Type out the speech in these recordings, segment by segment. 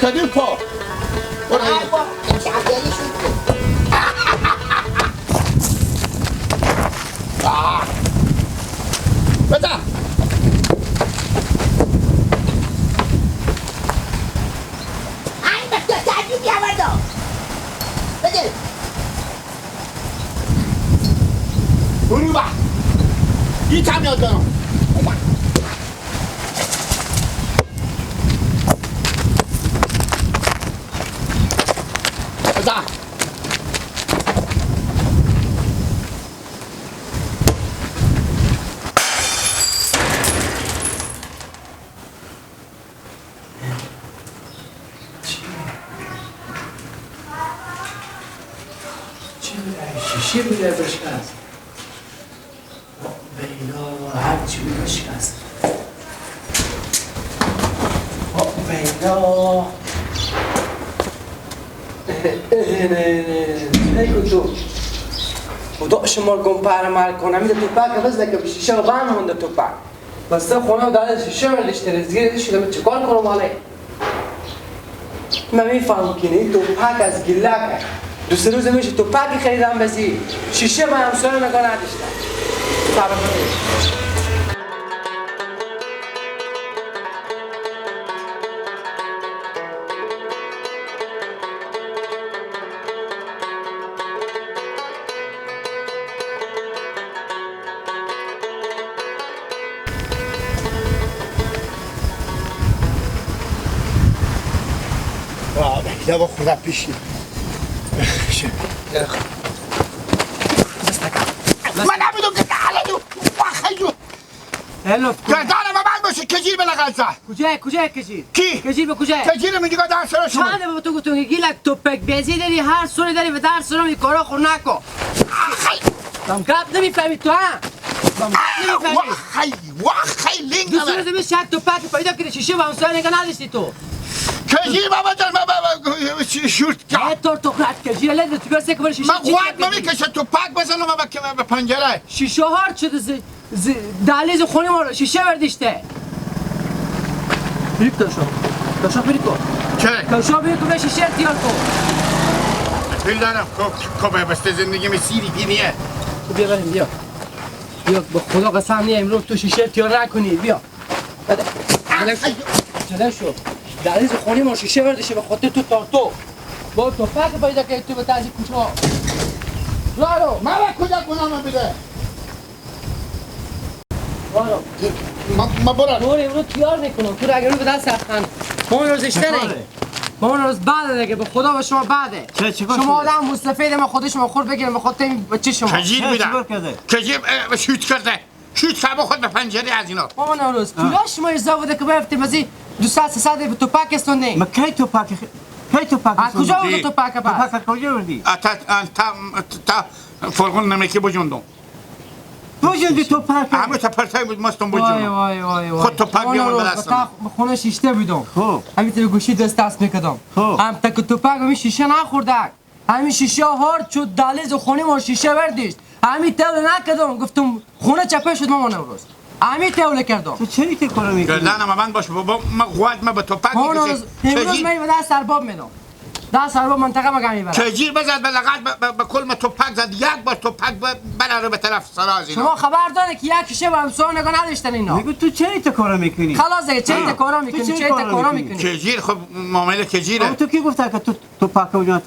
افتادیم پا برو این شبیهی شد بزن این بسیار تعجیب بیاورده بده برو با هیچ هم یاد دارم بزن شیشه بوده بشکست بینا هرچی بشکست بینا نه تو خدا شما گم پرمال کنم میده تو پاک بس که شیشه غم مونده تو پاک بس خونه داره شیشه ملش ترزگیر شده چیکار کنم حالا من میفهمم که این تو پاک از گیلک دو سه روز میشه تو پاکی خریدم بسی شیشه من همسایا نگاه نداشتم سلام یا با خدا پیشی من نمیدونم که حالا خیلی گردانم من باشه کجیر بلغل زد کجای کجیر؟ کی؟ کجیر به کجای؟ کجیر میگه در سر شما چنده به تو گفتم که گیلک تو پک بیزی داری هر سوری داری و در سرم این کارا خور نکن دم گپ نمیفهمی تو هم دم گپ نمیفهمی خیلی لینگ دو سه روز میشه شک تو پک پیدا کردی شیشه و همسایا نگاه نداشتی تو کجیر بابا جان بابا شورت کرد طور تو خرد کجیر لده تو برسه که برای شیشه من قوات نمیکشه تو پک بزنم به پنجره شیشه هارد شده دهلیز خونی ما رو شیشه بردیشته بریک کاشا بریک کن چه؟ کاشا بریک کن به شیشه ارتیار کن دل دارم که بسته زندگی می سیری بینیه تو بیا بریم بیا به خدا قسم نیم امروز تو شیشه ارتیار نکنی بیا بده جلو شو دهلیز خونی ما شیشه بردیشه به خاطر تو تارتو با تو پک پیدا که تو به تازی کوچا لارو من کجا گناه بده بارو ما برم تو امروز تیار میکنم تو اگر رو به دست رفتن ما اون روز اشتره ما اون روز بعده دیگه به خدا به شما بعده شما آدم مستفید ما خودش ما خورد بگیرم به خاطر این بچه شما کجیر میدم کجیر شوت کرده شوت کرده خود به پنجره از اینا ما اون روز پولا شما ارزا بوده که بیفتیم از این 200 به تو پک استونده ما کی تو پک کجا بوده تو پک پس پک کجا بردی تا فرقون نمیکی بجوندم بجوندی تو پک همه تا پرتای بود مستم بجوندم وای خود تو پک بیام به دستم خونه شیشته بودم همین تو گوشی دست میکردم هم تک تو پک همین شیشه نخوردک همین شیشه هارد شد دهلیز خونه ما شیشه بردیشت همین تول نکردم گفتم خونه چپه شد مامان امروز همین تول کردم تو چی که کارو میکنی گردنم من باش بابا ما قوت ما به تو پک امروز من به دست ارباب میدم دست ارباب منطقه مگه میبرم کجیر بزد به لغت به کل ما تو پک زد یک بار تو پک براره به طرف سراز اینا شما خبر داره که یک شیشه با همسایا نگاه نداشتن اینا میگه تو چی تو کارو میکنی خلاص دیگه چی کارا میکنی چی کارا میکنی کجیر خب معامله کجیره تو کی گفته که تو پک اونجا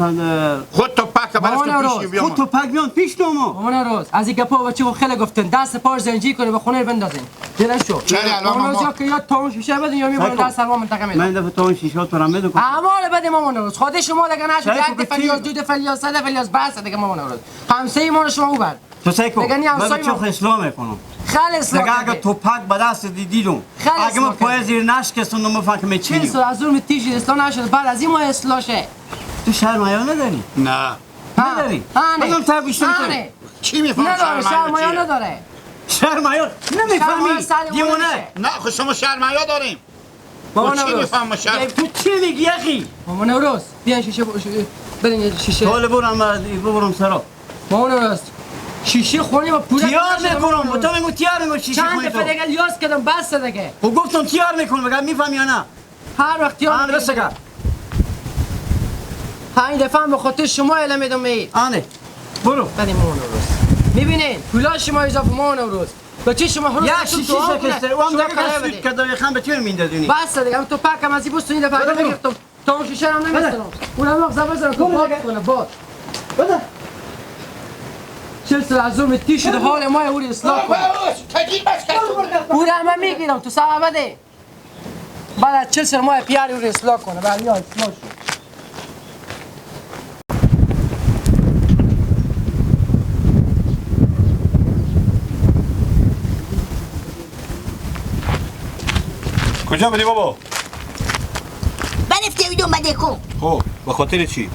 خود تو پک برای تو پیش بیام خود تو پک بیان پیش تو ما مامان روز از این گپا بچه‌ها خیلی گفتن دست پاش زنجیر کنی به خونه بندازین دیدن شو مامان روز که یا تاون شیشه بدین یا میبرن دست سرما منطقه میدن من دفعه تاون شیشه تو رو میدم اعمال بدیم مامان روز خود شما دیگه نشد یک فلیاس دو فلیاس سه فلیاس بس دیگه مامان روز همسایه ما رو شما اوبر تو سایکو من چه اسلام میکنم خیلی اسلام دیگه اگه تو پک به دست دیدم اگه ما پای زیر نشکستم نمیفهمم چی چه از اون تیجی اسلام نشد بعد از این ما اصلاحشه تو شرمایا نداری نه نداری بگم تا بیشتر چی میفهمی شرمایا نداره شرمایا نمیفهمی دیوانه نه خب شما شرمایا داریم مامان چی میفهم شرم تو چی میگی اخی مامان روز بیا شیشه بدین شیشه حالا برم سرا مامان روز شیشه خونی با پوره تیار میکنم با تو میگم تیار میکنم شیشه خونی چند تو دفعه دیگه یاس کردم بس دیگه و گفتم تیار میکنم مگه میفهمی یا نه هر وقت تیار هم رسگا همین دفعه هم به خاطر شما اعلام میدم می. آنه برو بدیم ما نوروز. میبینین پولا شما اضافه ما نوروز. بچه شما هر یا شیشه شکسته و هم دیگه سویت که داری خم به چه میندازونی بس دیگه تو پاکم از این بوست این دفعه میگفتم تا اون شیشه هم نمیستم اونم وقت زبر تو پاک کنه باد بده چل سال از اون تی شده حال ما اوری اصلاح کنه کجی بس کن اون هم میگیرم تو سبب بده بعد از 40 سال ما پیاری اوری اصلاح کنه بعد یا اصلاح شد کجا بودی بابا؟ برفته بودم بده کن خب به خاطر چی؟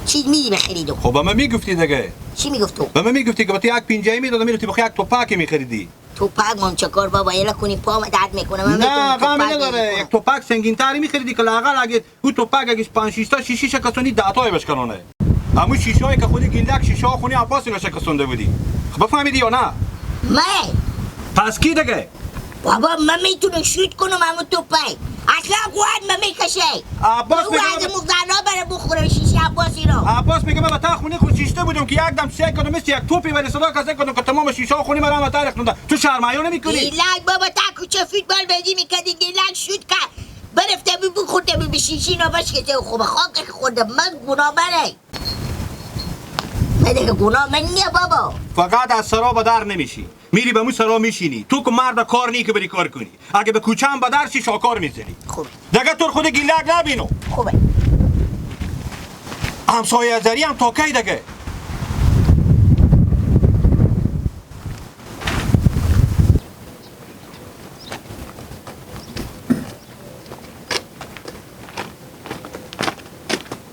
چیز میدی بخریدم خب به من میگفتی دیگه چی میگفتم؟ به من میگفتی که با تو یک پنجه میدادم میرفتی بخواه یک توپک میخریدی تو پاک من چکار بابا یلا کنی پا درد میکنه من نه میتونم غمی نداره یک توپک سنگین تری میخریدی که لااقل اگه اون توپک اگه 5 6 تا شیشه شکستونی 10 تا بشکنونه همون شیشه‌ای که خودی گیلک شیشه خونی عباس اینا شکستونده بودی خب بفهمیدی یا نه من پس کی دیگه بابا من میتونم شوت کنم همون توپک اصلا قوت من میکشه عباس او میگه از مقدرنا بره بخوره شیشه عباسی رو عباس میگه من با تا خونه خود شیشته بودم که یک دم سه کردم مثل یک توپی ولی صدا کسی کردم که تمام شیشه خونی مرا هم تاریخ نونده تو شرمایو نمیکنی گیلک بابا تا کوچه فوتبال بازی میکردی گیلک شوت کرد برفته بخورده به شیشی نباش که خوب خاک خورده من گناه بره من دیگه گناه من نیه بابا فقط از سرا به در نمیشی میری به مو سرا میشینی تو که مرد کار نی که بری کار کنی اگه به کوچه هم به در شی شاکار میزنی خوبه دیگه تو خود گیلک نبینو خوبه همسایه زری هم تا کی دیگه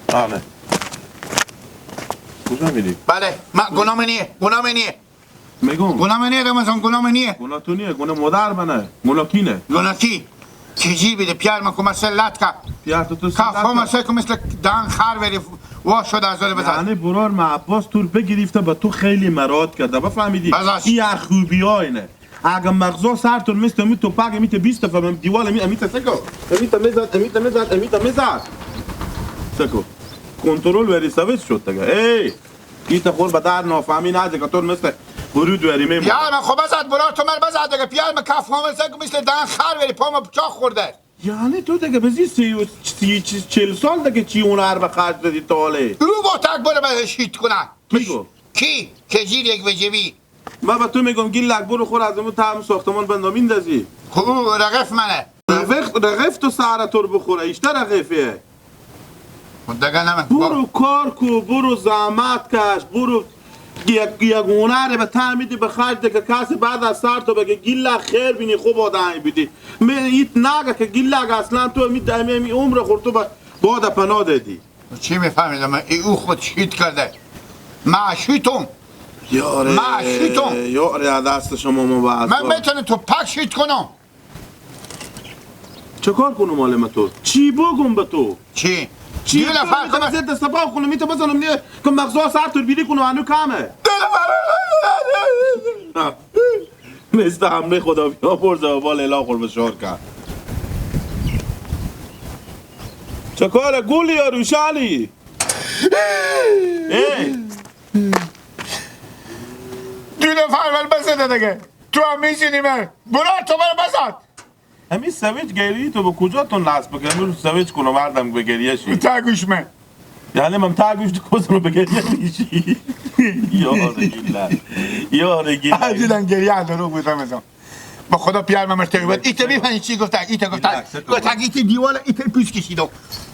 بله کجا میری؟ بله من گناه نیه میگم گناه نیه رمضان گناه نیه گناه تو نیه گناه مادر منه گناه کینه گناه کی چیزی بیده پیار من که مسلط که پیار تو کافه مسل که مثل دان خار وری واش شده از بزن یعنی برار ما عباس تور بگرفته به تو خیلی مراد کرده بفهمیدی بزاش. این هر خوبی ها اینه اگه مغزا سرتون مثل امی تو پاک امی 20 دفعه من دیوال امی سکو امی میزد سکو کنترل وری سویس شد دیگه ای کی تا خور به در نافهمی نه دیگه تو مثل ورود وری می پیار من خوب بزد برار تو من بزد دیگه پیار من کافه مسل که مثل دان خار وری پا ما بچاق خورده یعنی تو دیگه بزی 40 سال دیگه چی اون هر به خرج دادی تاله او با تک بره به شیت کنن میگو کی کجیر یک وجبی من به تو میگم گیلک برو خور از اون تهم ساختمان بندا میندازی خب او رقف منه رغف تو سهر تو رو بخوره ایشتر رغفیه دیگه نمه برو کار کو برو زحمت کش برو یک هنر به تعمیدی به خرج ده که کسی بعد از سر تو بگه گیلک خیر بینی خوب آدمی بیدی من ایت نگه که گیلک اصلا تو می عمر خور تو باد پناه دادی چی میفهمیدم او خود شیت کرده معشیتم یاره معشیتم یاره از دست شما مبعث من میتونم تو پک شیت کنم چه کار کنم مال من تو چی بگم به تو چی؟ چی یه نفر کنم زد سپاه کنم میتونم بزنم نیه که مغزا سر تو بیدی کنم هنو کمه مثل همه خدا بیا پرزه و بال اله خور بشار کرد چه کاره گولی یا روشالی دو نفر من بزنه دیگه تو هم میشینی من برای تو من بزن همین سویچ گیری تو به کجا تون لست بکنم رو سویچ کنم مردم به گریه شی تا گوش من یعنی من تا گوش تو کسا رو به گریه میشی یاره گیلن یاره گیلن عجیدن گریه دارو بودم ازم با خدا پیار من مرتبه بود ایتا میفهمی چی گفتن ایتا گفتن ایتا دیوال ایتا پیش کشیدم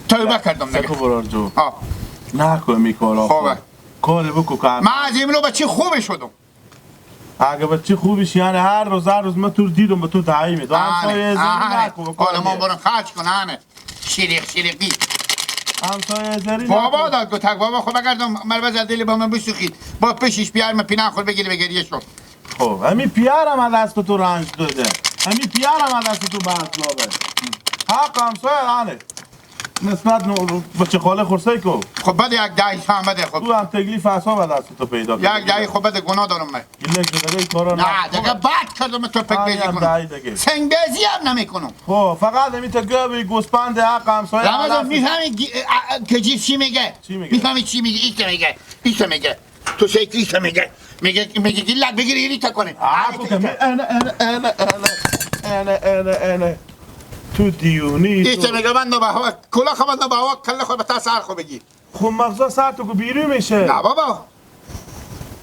توبه کردم دیگه سکو برار جو نکن میکارا خوبه کار بکو کار من از این بچه خوبه شدم اگه بچه خوبیش یعنی هر روز من تو دیدم به تو دعایی میدم همسایه زری نکن حالا ما برم خرج کن همه شیرقی همسایه زری بابا داد گفتن بابا خب بگردم مربز دلی با من بسوخید با پشیش بیار من پینه خود بگیری بگریه شد خب همین پیارم از دست تو رنج داده همین پیارم از دست تو بحث لابه حق همسایه رانه نسبت بچه خاله خورسه کو خب بده یک دهیش هم بده خب تو هم تکلیف اصلا به دست تو پیدا یک دهی خب بده گناه دارم من گیلک دیگه این کارا نه دیگه بد کردم تو پک بیزی هم کنم دهی دیگه سنگ بیزی هم نمی کنم خب فقط همی تا گوی گوسپند حق همسایه رمضان میفهمی کجیب چی میگه؟ چی میگه؟ میفهمی چی میگه؟ ایسا میگه تو شکل ایسا میگه گیلک بگیری ایتا کنه انا تو دیونی ایسا میگه من نبا هوا کلا خواهد نبا هوا کل خود به تا سر خو بگی خب مغزا ساعت تو بیرو میشه نه بابا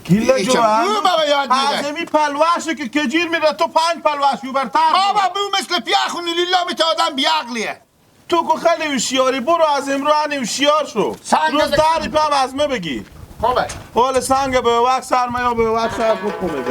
گیلک جو بابا یاد میده از همی پلوشه که کجیر میره تو 5 پلوش برتر بابا بو مثل پیاخونی لیلا میت آدم بیاقلیه تو که خیلی هوشیاری برو از امرو هنی هوشیار شو سنگ روز داری پم از ما بگی خوبه حال سنگ به وقت سرمایه به وقت سر خود کنه